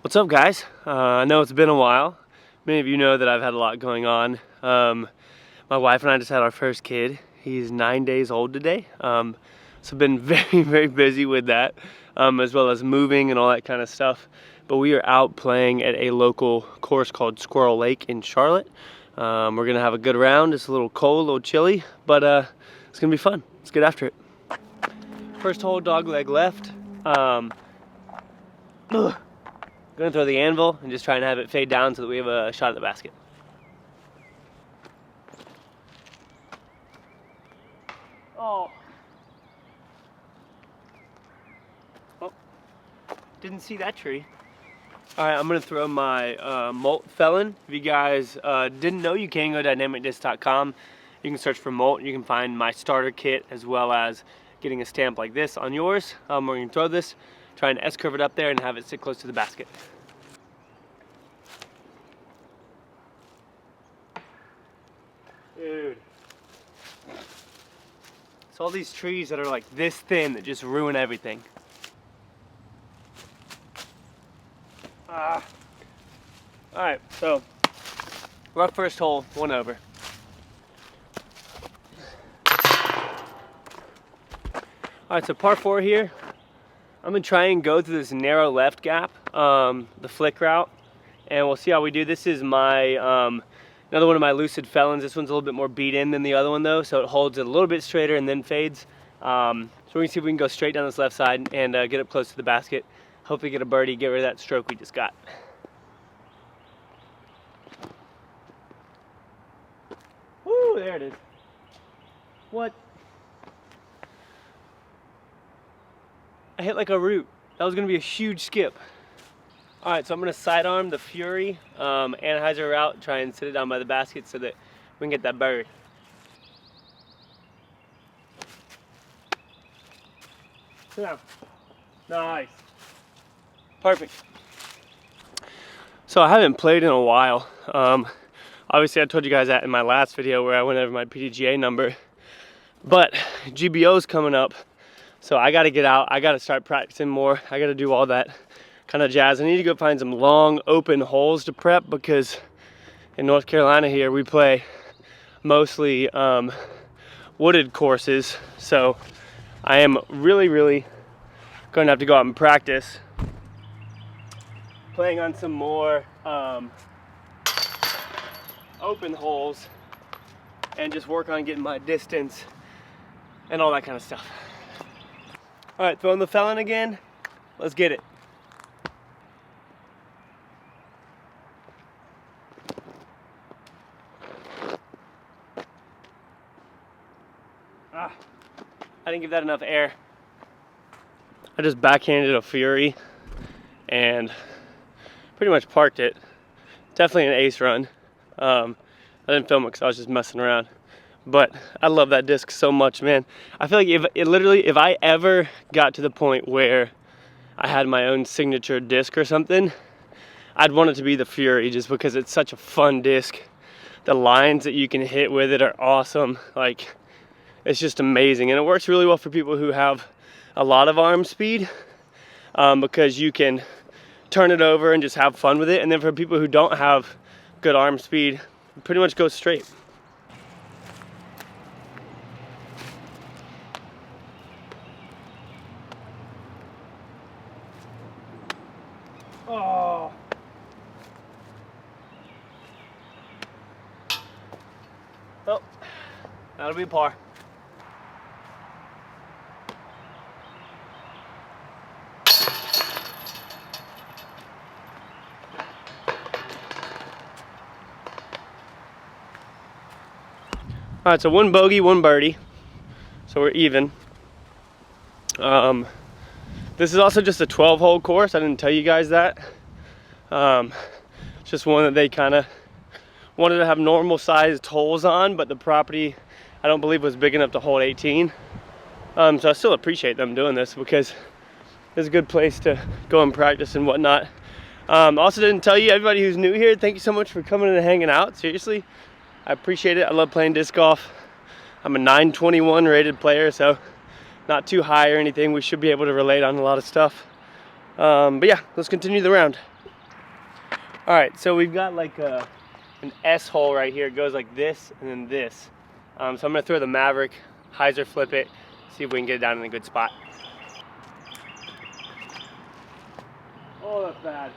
What's up, guys? I know it's been a while. Many of you know that I've had a lot going on. My wife and I just had our first kid. He's 9 days old today. So I've been very busy with that, as well as moving and all that kind of stuff. But we are out playing at a local course called Squirrel Lake in Charlotte. We're gonna have a good round. It's a little cold, a little chilly, but it's gonna be fun. Let's get after it. First hole, dog leg left. Gonna throw the anvil and just try and have it fade down so that we have a shot at the basket. Oh. Oh. Didn't see that tree. All right, I'm gonna throw my Molt Felon. If you guys didn't know, you can go to dynamicdisc.com. You can search for Molt. You can find my starter kit as well as getting a stamp like this on yours. We're gonna throw this, try and S-curve it up there and have it sit close to the basket. Dude. It's all these trees that are like this thin that just ruin everything. Alright, so rough first hole, 1 over. Alright, so par 4 here. I'm gonna try and go through this narrow left gap, the flick route, and we'll see how we do. This is my another one of my Lucid Felons. This one's a little bit more beat in than the other one though, so it holds it a little bit straighter and then fades. So we're gonna see if we can go straight down this left side and get up close to the basket. Hopefully get a birdie, get rid of that stroke we just got. Woo, there it is. What? I hit like a root. That was gonna be a huge skip. All right, so I'm gonna sidearm the Fury Anheuser route, try and sit it down by the basket so that we can get that bird. Sit down. Nice. Perfect. So I haven't played in a while. Obviously I told you guys that in my last video where I went over my PDGA number, but GBO's coming up. So I gotta get out, I gotta start practicing more. I gotta do all that kind of jazz. I need to go find some long open holes to prep because in North Carolina here we play mostly wooded courses. So I am really going to have to go out and practice playing on some more open holes and just work on getting my distance and all that kind of stuff. All right, throwing the Felon again. Let's get it. I didn't give that enough air. I just backhanded a Fury and pretty much parked it. Definitely an ace run. I didn't film it because I was just messing around. But I love that disc so much, man. I feel like if I ever got to the point where I had my own signature disc or something, I'd want it to be the Fury just because it's such a fun disc. The lines that you can hit with it are awesome. Like, it's just amazing. And it works really well for people who have a lot of arm speed because you can turn it over and just have fun with it. And then for people who don't have good arm speed, pretty much go straight. Oh. Oh, that'll be a par. All right, so 1 bogey, 1 birdie. So we're even. This is also just a 12-hole course. I didn't tell you guys that. It's just one that they kind of wanted to have normal sized holes on, but the property I don't believe was big enough to hold 18. So I still appreciate them doing this because it's a good place to go and practice and whatnot. Also didn't tell you, everybody who's new here, thank you so much for coming and hanging out. Seriously, I appreciate it. I love playing disc golf. I'm a 921 rated player, so not too high or anything. We should be able to relate on a lot of stuff. But yeah, let's continue the round. All right, so we've got like an S hole right here. It goes like this and then this. So I'm gonna throw the Maverick, hyzer flip it, see if we can get it down in a good spot. Oh, that's bad.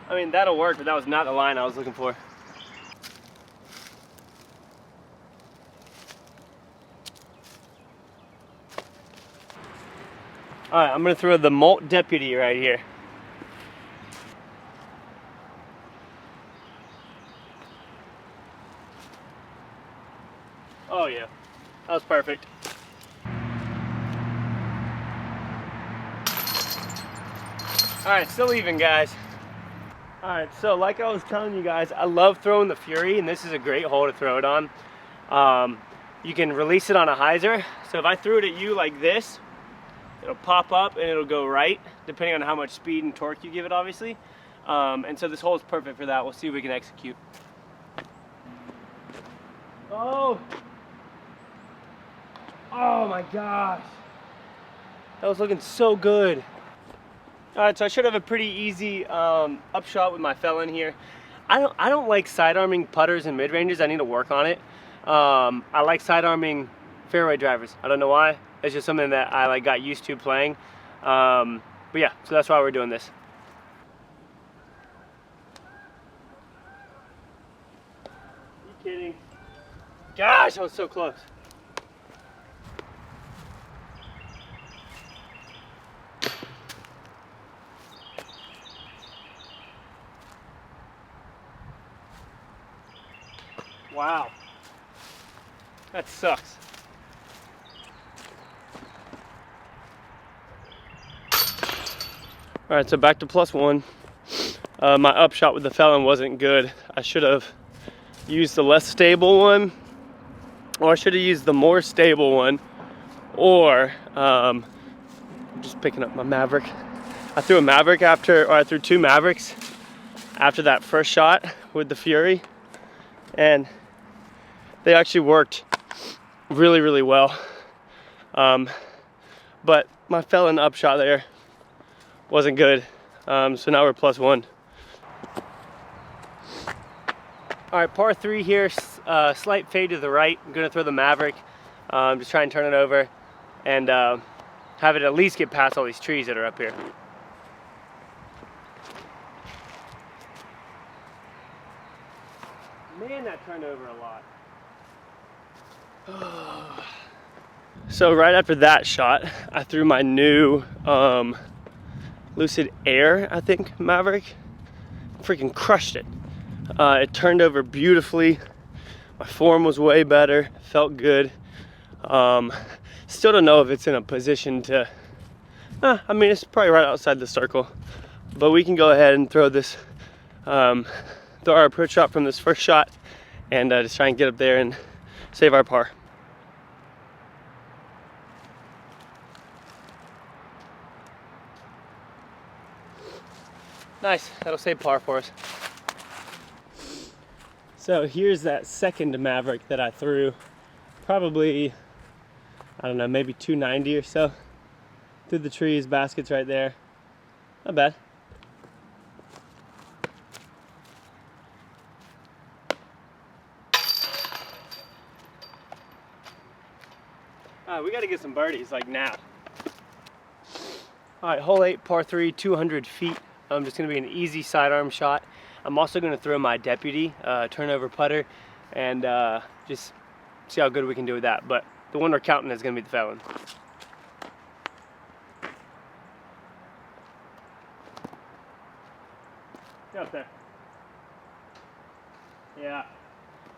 I mean, that'll work, but that was not the line I was looking for. All right, I'm gonna throw the Molt Deputy right here. Oh yeah, that was perfect. All right, still even, guys. All right, so like I was telling you guys, I love throwing the Fury, and this is a great hole to throw it on. You can release it on a hyzer. So if I threw it at you like this, it'll pop up and it'll go right, depending on how much speed and torque you give it, obviously. And so this hole is perfect for that. We'll see if we can execute. Oh! Oh my gosh! That was looking so good. All right, so I should have a pretty easy upshot with my Felon here. I don't like sidearming putters and mid-ranges. I need to work on it. I like sidearming fairway drivers. I don't know why. It's just something that I got used to playing. But yeah, so that's why we're doing this. Are you kidding? Gosh, I was so close. Wow. That sucks. All right, so back to +1. My upshot with the Felon wasn't good. I should have used the less stable one, or I should have used the more stable one, or just picking up my Maverick. I threw a Maverick I threw two Mavericks after that first shot with the Fury, and they actually worked really, really well. But my Felon upshot there wasn't good. So now we're +1. All right, par 3 here, slight fade to the right. I'm gonna throw the Maverick, just try and turn it over and have it at least get past all these trees that are up here. Man, that turned over a lot. So right after that shot, I threw my new Lucid Air, I think, Maverick. Freaking crushed it. It turned over beautifully. My form was way better, felt good. Still don't know if it's in a position to, I mean, it's probably right outside the circle, but we can go ahead and throw this, throw our approach shot from this first shot and just try and get up there and save our par. Nice, that'll save par for us. So here's that second Maverick that I threw, probably, I don't know, maybe 290 or so. Through the trees, baskets right there. Not bad. We gotta get some birdies, like now. All right, hole 8, par 3, 200 feet. Just gonna be an easy sidearm shot. I'm also gonna throw my Deputy, turnover putter, and just see how good we can do with that. But the one we're counting is gonna be the Felon. Get up there. Yeah,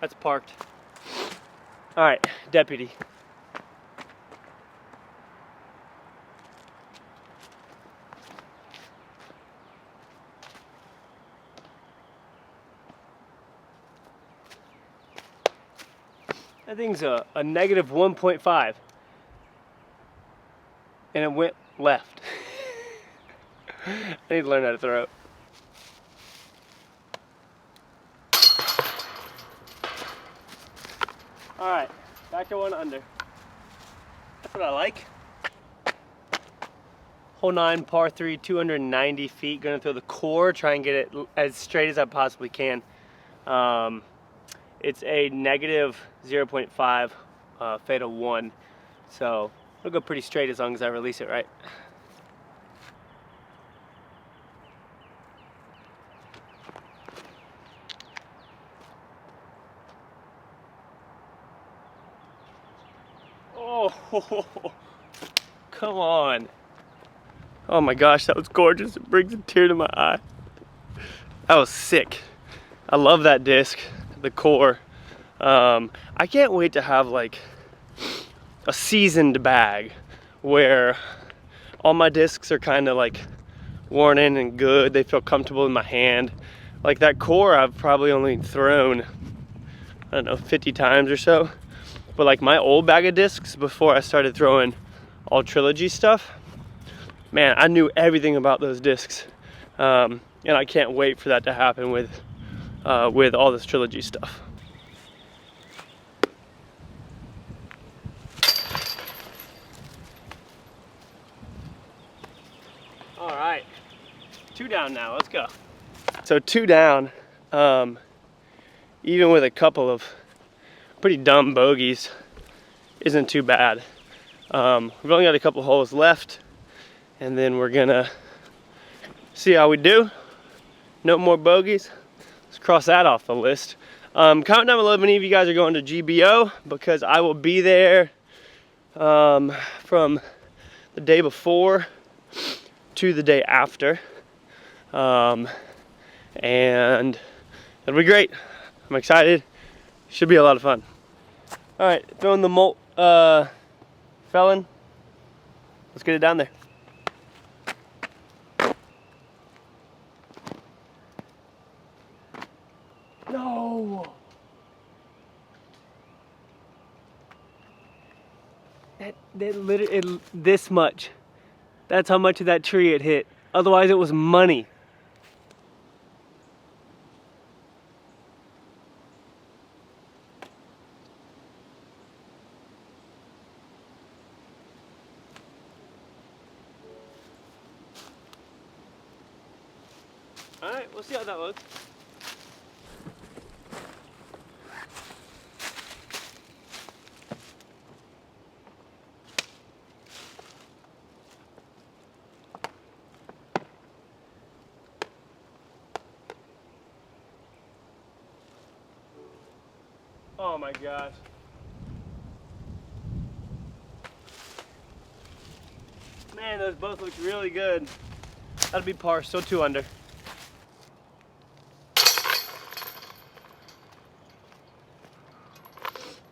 that's parked. All right, Deputy. That thing's a negative 1.5, and it went left. I need to learn how to throw it. All right, back to 1 under. That's what I like. Hole 9, par 3, 290 feet. Gonna throw the core, try and get it as straight as I possibly can. It's a negative 0.5 fatal 1, so it'll go pretty straight as long as I release it right. Oh, come on. Oh my gosh, that was gorgeous. It brings a tear to my eye. That was sick. I love that disc, the core. I can't wait to have like a seasoned bag where all my discs are kind of like worn in and good. They feel comfortable in my hand. Like that core I've probably only thrown, I don't know, 50 times or so. But like my old bag of discs before I started throwing all Trilogy stuff, man, I knew everything about those discs. And I can't wait for that to happen with all this Trilogy stuff. All right, 2 down now, let's go. So 2 down, even with a couple of pretty dumb bogeys, isn't too bad. We've only got a couple holes left, and then we're gonna see how we do. No more bogeys. Let's cross that off the list. Comment down below if any of you guys are going to GBO, because I will be there from the day before to the day after, and it'll be great. I'm excited. Should be a lot of fun. All right, throwing the Molt Felon. Let's get it down there. No. That literally, this much. That's how much of that tree it hit. Otherwise it was money. All right, we'll see how that looks. Oh my gosh. Man, those both look really good. That'll be par, still 2 under.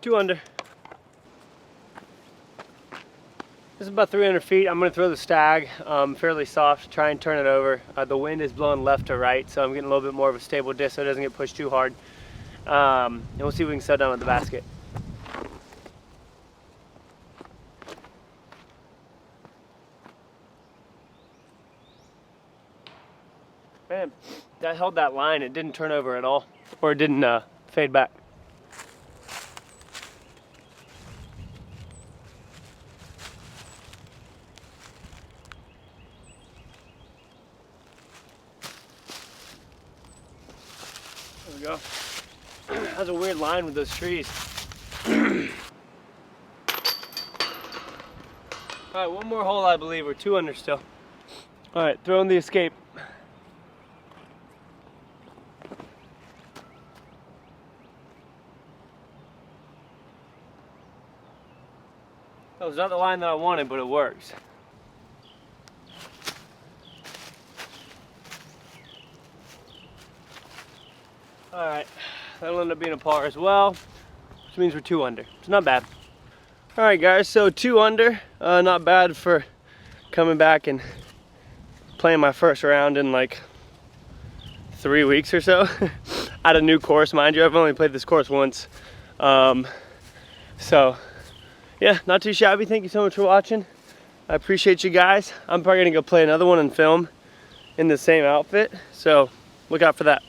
Two under. This is about 300 feet. I'm gonna throw the stag fairly soft, try and turn it over. The wind is blowing left to right, so I'm getting a little bit more of a stable disc so it doesn't get pushed too hard. And we'll see if we can settle down with the basket. Man, that held that line. It didn't turn over at all, or it didn't fade back. There we go. That's a weird line with those trees. All right, one more hole, I believe. We're 2 under still. All right, throwing the escape. That was not the line that I wanted, but it works. All right, that'll end up being a par as well, which means we're 2 under. It's not bad. All right, guys, so 2 under, not bad for coming back and playing my first round in like 3 weeks or so. At a new course, mind you. I've only played this course once. So yeah, not too shabby. Thank you so much for watching. I appreciate you guys. I'm probably gonna go play another one and film in the same outfit, so look out for that.